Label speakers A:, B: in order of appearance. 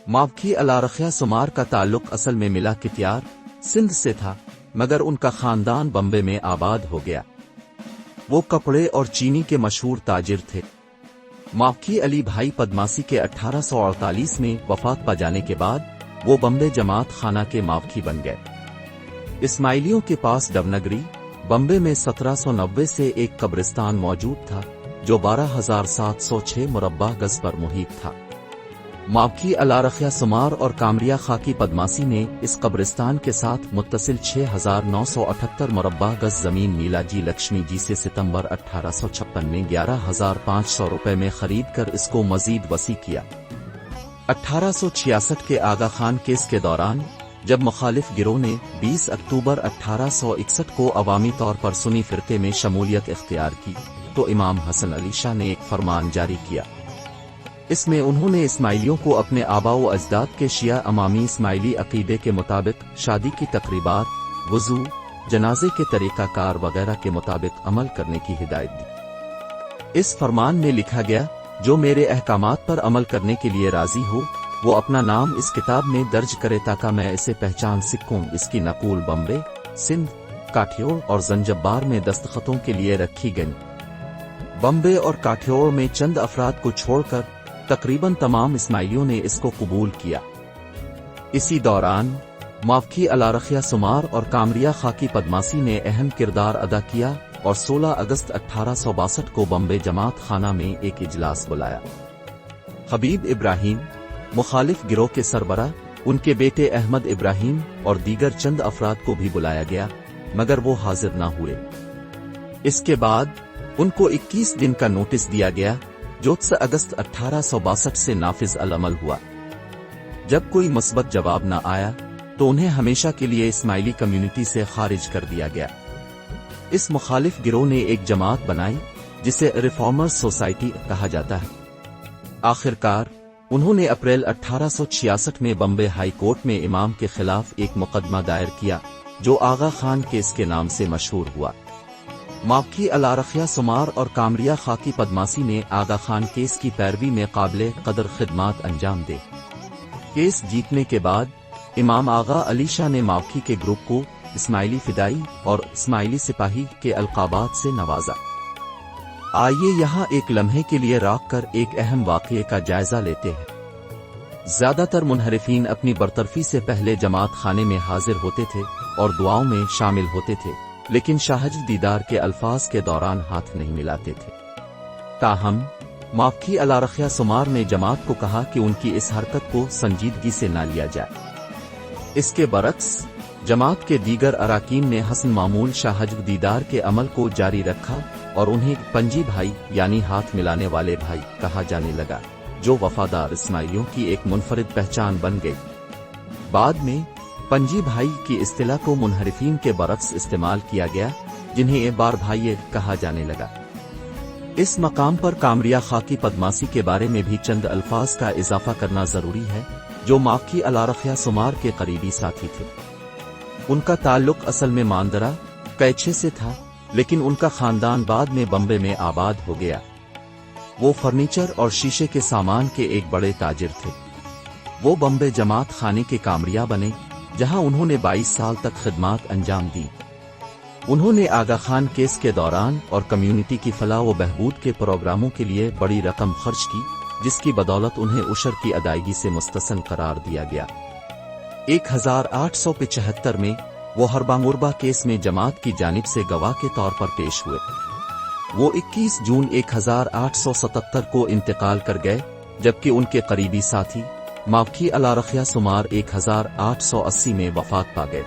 A: मावकी अलारखिया सुमार का ताल्लुक असल में मिला कितियार सिंध से था, मगर उनका खानदान बम्बे में आबाद हो गया। वो कपड़े और चीनी के मशहूर ताजिर थे। मावकी अली भाई पदमासी के 1848 में वफात पा जाने के बाद वो बम्बे जमात खाना के मावकी बन गए। इस्माइलियों के पास डवनगरी बम्बे में 1790 से एक कब्रिस्तान मौजूद था जो 12,706 मुरब्बा गज पर मुहित था। मावकी अलारखिया सुमार और कामरिया खाकी पदमासी ने इस कब्रिस्तान के साथ मुत्तसिल 6,978 मुरब्बा गज जमीन नीलाजी लक्ष्मी जी से सितंबर 1856 में 11,500 रुपए में खरीद कर इसको मजीद वसी किया। 1866 के आगा खान केस के दौरान जब मुखालिफ गिरोह ने 20 अक्टूबर 1861 को अवामी तौर पर सुन्नी फिरके में शमूलियत इख्तियार की, तो इमाम हसन अली शाह ने एक फरमान जारी किया। इसमें उन्होंने इस्माइलियों को अपने आबाओ अजदाद के शिया अमामी इस्माइली अकीदे के मुताबिक शादी की तकरीबात, वुजू, जनाजे के तरीक़ाकार वगैरह के मुताबिक अमल करने की हिदायत दी। इस फरमान में लिखा गया, जो मेरे अहकामात पर अमल करने के लिए राजी हो वो अपना नाम इस किताब में दर्ज करे ताकि मैं इसे पहचान सकूं। इसकी नकूल बम्बे, सिंध, काठियोड़ और जंजबार में दस्तखतों के लिए रखी गई। बम्बे और काठियोड़ में चंद अफराद को छोड़कर तकरीबन तमाम इस्माइलियों ने इसको कबूल किया। इसी दौरान मावकी अलारखिया सुमार और कामरिया खाकी पदमासी ने अहम किरदार अदा किया और 16 अगस्त 1862 को बम्बे जमात खाना में एक इजलास बुलाया। हबीब इब्राहिम मुखालिफ गिरोह के सरबरा, उनके बेटे अहमद इब्राहिम और दीगर चंद अफराद को भी बुलाया गया, मगर वो हाजिर न हुए। इसके बाद उनको 21 दिन का नोटिस दिया गया, जो 6 अगस्त 1862 से नाफिज अल-अमल हुआ। जब कोई मुस्बत जवाब न आया तो उन्हें हमेशा के लिए इस्माइली कम्युनिटी से खारिज कर दिया गया। इस मुखालिफ गिरोह ने एक जमात बनाई जिसे रिफॉर्मर्स सोसाइटी कहा जाता है। आखिरकार उन्होंने अप्रैल 1866 में बम्बे हाई कोर्ट में इमाम के खिलाफ एक मुकदमा दायर किया, जो आगा खान केस के नाम से मशहूर हुआ। मावकी अलारखिया सुमार और कामरिया खाकी पदमासी ने आगा खान केस की पैरवी में काबिले कदर खिदमात अंजाम दे। केस जीतने के बाद इमाम आगा अली शाह ने मावकी के ग्रुप को इस्माइली फिदाई और इस्माइली सिपाही के अलकाबात से नवाजा। आइए यहाँ एक लम्हे के लिए राख कर एक अहम वाक़ये का जायजा लेते हैं। ज्यादातर मुनहरिफीन अपनी बरतरफी से पहले जमात खाने में हाजिर होते थे और दुआओं में शामिल होते थे, लेकिन शाहज दीदार के अल्फाज के दौरान हाथ नहीं मिलाते थे। ताहम मावकी अलारखिया सुमार ने जमात को कहा कि उनकी इस हरकत को संजीदगी से न लिया जाए। इसके बरक्स जमात के दीगर अराकीन ने हसन मामूल शाहज दीदार के अमल को जारी रखा और उन्हें पंजी भाई यानी हाथ मिलाने वाले भाई कहा जाने लगा, जो वफादार इस्माइलियों की एक मुनफरिद पहचान बन गई। बाद में पंजी भाई की इस्तिलाह को मुनहरिफीन के बरक्स इस्तेमाल किया गया, जिन्हें बार भाई कहा जाने लगा। इस मकाम पर कामरिया खाकी पदमासी के बारे में भी चंद अल्फाज का इजाफा करना जरूरी है, जो मावकी अलारखिया सुमार के करीबी साथी थे। उनका ताल्लुक असल में मांदरा कैचे से था, लेकिन उनका खानदान बाद में बम्बे में आबाद हो गया। वो फर्नीचर और शीशे के सामान के एक बड़े ताजिर थे। वो बम्बे जमात खाने के कामरिया बने, जहां उन्होंने 22 साल तक खिदमात अंजाम दी। उन्होंने आगा खान केस के दौरान और कम्युनिटी की फलाह व बहबूद के प्रोग्रामों के लिए बड़ी रकम खर्च की, जिसकी बदौलत उन्हें उशर की अदायगी से मुस्तसन करार दिया गया। 1875 में वो हरबा केस में जमात की जानिब से गवाह के तौर पर पेश हुए। वो 21 जून 1877 को इंतकाल कर गए, जबकि उनके करीबी साथी मावकी अलारखिया सुमार 1880 में वफात पा गए।